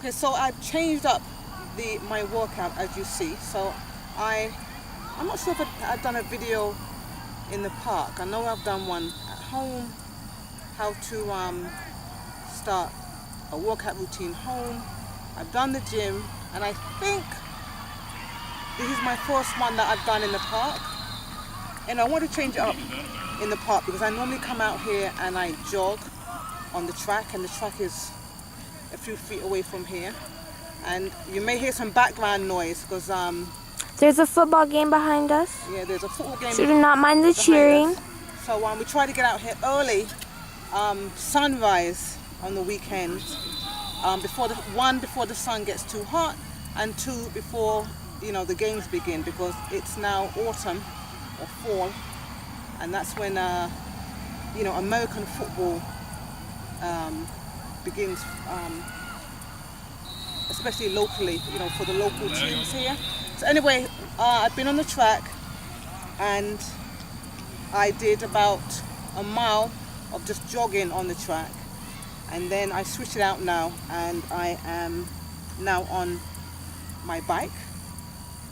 Okay, so I've changed up my workout, as you see. So I'm not sure if I've done a video in the park. I know I've done one at home, how to start a workout routine home. I've done the gym, and I think this is my first one that I've done in the park. And I want to change it up in the park because I normally come out here and I jog on the track, and the track is a few feet away from here. And you may hear some background noise because there's a football game behind us. yeah, there's a football game. So do not mind the cheering. Us. So we try to get out here early, sunrise on the weekend, before the sun gets too hot, and 2 before the games begin, because it's now autumn or fall, and that's when American football begins, especially locally, for the local teams here. So anyway, I've been on the track, and I did about a mile of just jogging on the track, and then I switched it out now, and I am now on my bike.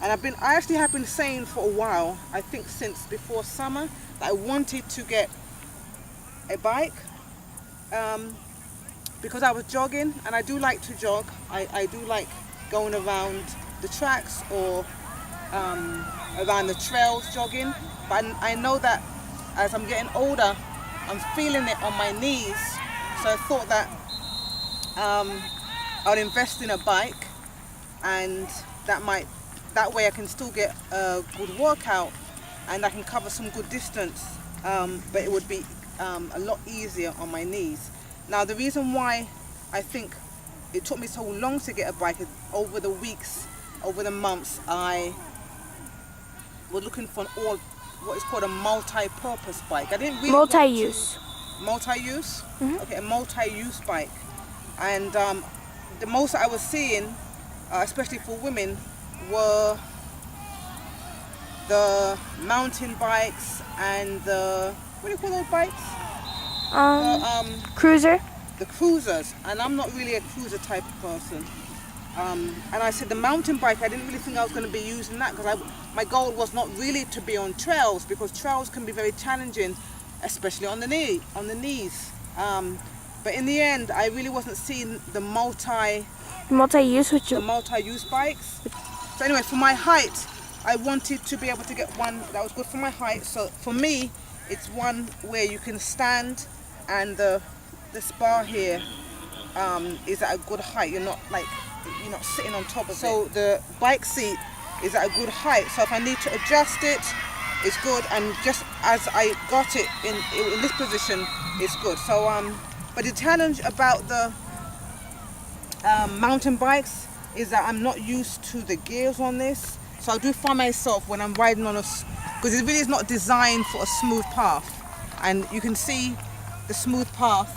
And I actually have been saying for a while, I think since before summer, that I wanted to get a bike, because I was jogging, and I do like to jog. I do like going around the tracks or around the trails jogging. But I know that as I'm getting older, I'm feeling it on my knees. So I thought that I would invest in a bike, and that way I can still get a good workout, and I can cover some good distance, but it would be a lot easier on my knees. Now, the reason why I think it took me so long to get a bike is over the weeks, over the months, I was looking for what is called a multi-purpose bike. I didn't really multi-use. Multi-use? Mm-hmm. Okay, a multi-use bike. And the most I was seeing, especially for women, were the mountain bikes and what do you call those bikes? Cruiser. The cruisers, and I'm not really a cruiser type of person. And I said the mountain bike, I didn't really think I was going to be using that, because my goal was not really to be on trails, because trails can be very challenging, especially on the knees. But in the end, I really wasn't seeing the multi-use bikes. So anyway, for my height, I wanted to be able to get one that was good for my height. So for me, it's one where you can stand, and the spar here is at a good height. You're not sitting on top of it. So the bike seat is at a good height. So if I need to adjust it, it's good. And just as I got it in this position, it's good. So but the challenge about the mountain bikes is that I'm not used to the gears on this. So I do find myself when I'm riding on because it really is not designed for a smooth path. And you can see the smooth path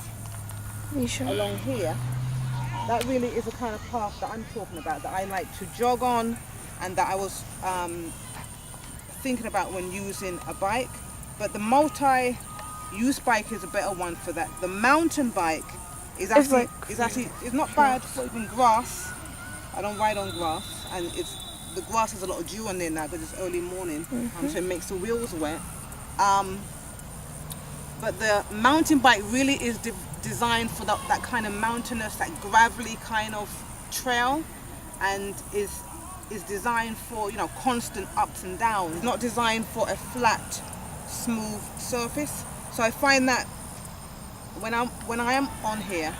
along here. That really is the kind of path that I'm talking about, that I like to jog on, and that I was thinking about when using a bike. But the multi-use bike is a better one for that. The mountain bike is not bad for even grass. I don't ride on grass, and the grass has a lot of dew on there now because it's early morning, so it makes the wheels wet. But the mountain bike really is designed for that kind of mountainous, that gravelly kind of trail, and is designed for constant ups and downs. It's not designed for a flat, smooth surface. So I find that when I am on here,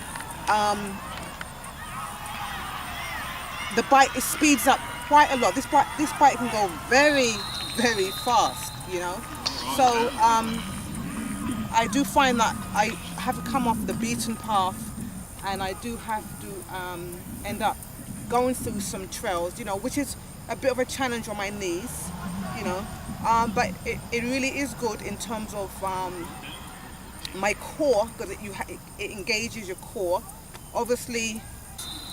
the bike speeds up quite a lot. This bike can go very, very fast, So I do find that I have to come off the beaten path, and I do have to end up going through some trails, which is a bit of a challenge on my knees, but it really is good in terms of my core, because it engages your core, obviously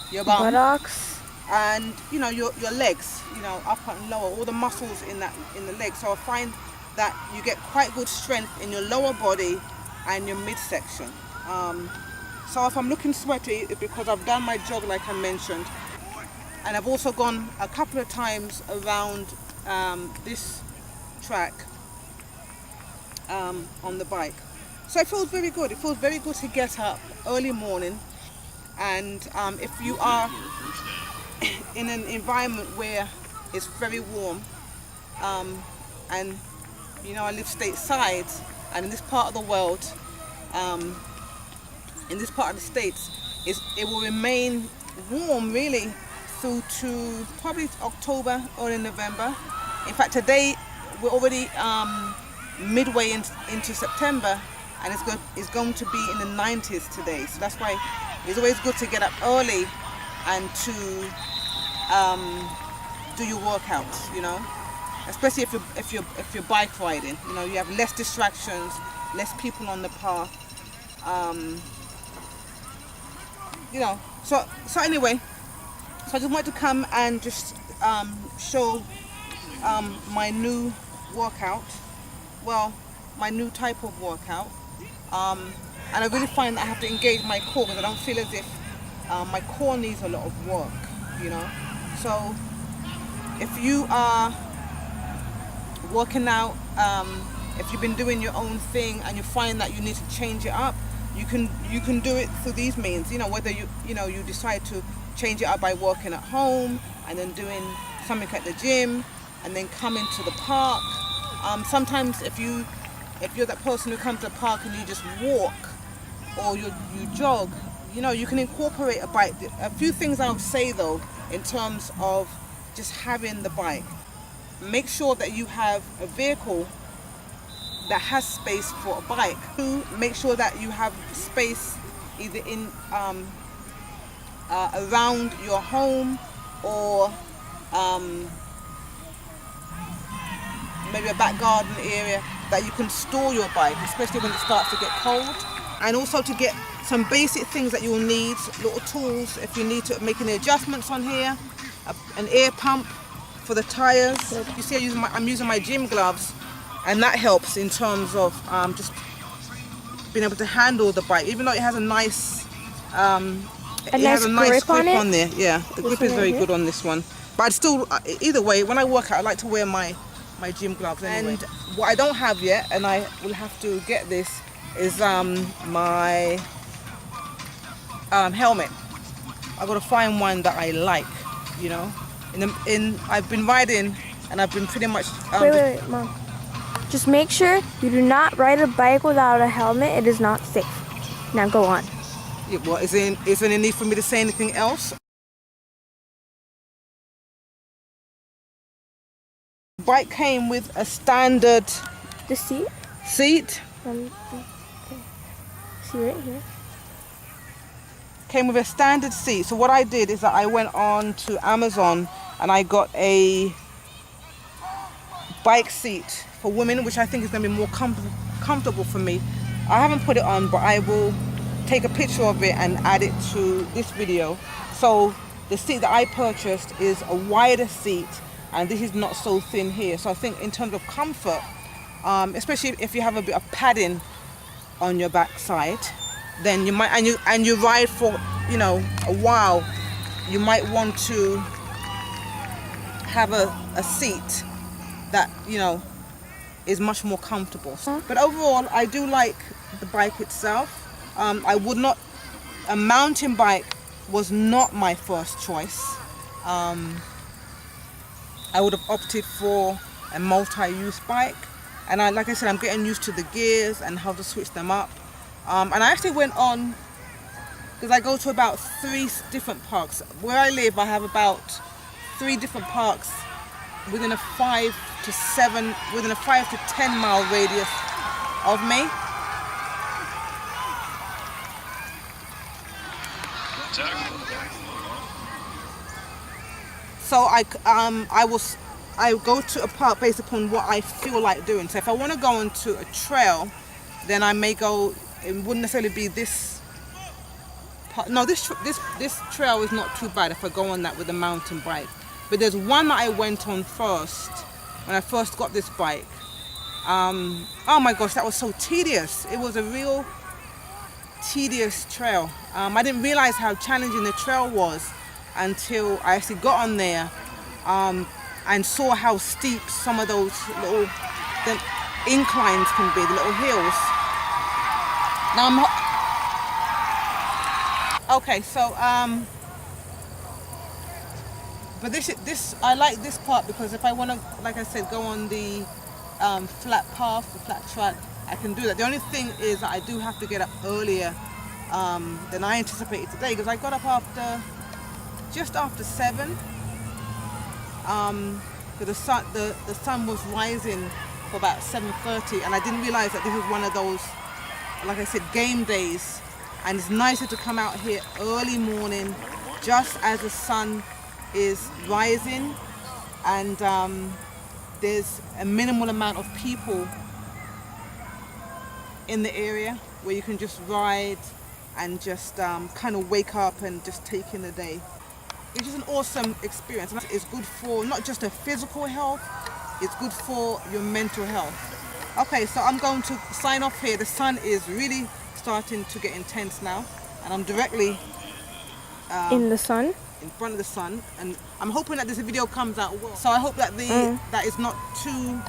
your buttocks, and your legs, up and lower, all the muscles in the legs. So I find that you get quite good strength in your lower body and your midsection. So if I'm looking sweaty, it's because I've done my jog like I mentioned. And I've also gone a couple of times around this track on the bike. So it feels very good. It feels very good to get up early morning. And if you are in an environment where it's very warm, and you know I live stateside, and in this part of the world, in this part of the States, it will remain warm really through to probably October or in November. In fact, today we're already midway into September, and it's going to be in the 90s today. So that's why it's always good to get up early and to do your workouts. You know, especially if you're bike riding. You know, you have less distractions, less people on the path. You know, so anyway, so I just wanted to come and just show my new workout. Well, my new type of workout. And I really find that I have to engage my core because I don't feel as if my core needs a lot of work, you know. So if you are working out, if you've been doing your own thing and you find that you need to change it up, you can do it through these means. You know, whether you decide to change it up by working at home and then doing something at the gym and then coming to the park. Sometimes if you're that person who comes to the park and you just walk or you jog, you know, you can incorporate a bike. A few things I would say though in terms of just having the bike. Make sure that you have a vehicle that has space for a bike. Make sure that you have space either in around your home or maybe a back garden area that you can store your bike, especially when it starts to get cold. And also to get some basic things that you'll need, little tools if you need to make any adjustments on here, an air pump for the tires. You see I'm using my gym gloves, and that helps in terms of just being able to handle the bike, even though it has a nice grip on there. Yeah, the grip is very good on this one. But I'd still, either way, when I work out, I like to wear my gym gloves anyway. And what I don't have yet, and I will have to get this, is my helmet. I've got to find one that I like, you know. I've been riding, and I've been pretty much. Wait, Mom. Just make sure you do not ride a bike without a helmet. It is not safe. Now go on. Yeah, well, is there any need for me to say anything else? Bike came with a standard. The seat. Seat. Okay. See right here. Came with a standard seat. So what I did is that I went on to Amazon and I got a bike seat for women, which I think is going to be more comfortable for me. I haven't put it on, but I will take a picture of it and add it to this video. So the seat that I purchased is a wider seat, and this is not so thin here. So I think in terms of comfort, especially if you have a bit of padding on your backside, then you might, and you ride for, you know, a while, you might want to have a seat that, you know, is much more comfortable. But overall, I do like the bike itself. A mountain bike was not my first choice. I would have opted for a multi-use bike. And like I said, I'm getting used to the gears and how to switch them up. And I actually went on, because I go to about 3 different parks. Where I live, I have about 3 different parks within a 5 to 10 mile radius of me. So I go to a park based upon what I feel like doing. So if I want to go onto a trail, then I may go. It wouldn't necessarily be this part. No, this trail is not too bad if I go on that with a mountain bike. But there's one that I went on first when I first got this bike. Oh my gosh, that was so tedious. It was a real tedious trail. I didn't realize how challenging the trail was until I actually got on there and saw how steep some of those little inclines can be, the little hills. Now okay, so but this I like this part because if I want to, like I said, go on the flat path, the flat track, I can do that. The only thing is that I do have to get up earlier than I anticipated today, because I got up just after 7. Because the sun was rising for about 7:30, and I didn't realize that this was one of those, like I said, game days. And it's nicer to come out here early morning, just as the sun is rising, and there's a minimal amount of people in the area where you can just ride and just kind of wake up and just take in the day. It's just an awesome experience. It's good for not just a physical health, it's good for your mental health. Okay, so I'm going to sign off here. The sun is really starting to get intense now, and I'm directly In the sun? in front of the sun, and I'm hoping that this video comes out well. So I hope that that it's not too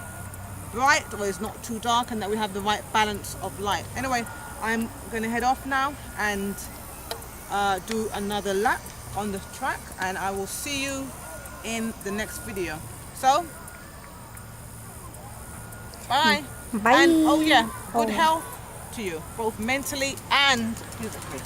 bright or it's not too dark, and that we have the right balance of light. Anyway, I'm going to head off now and do another lap on the track, and I will see you in the next video. So bye. Bye. And oh yeah, good health to you, both mentally and physically.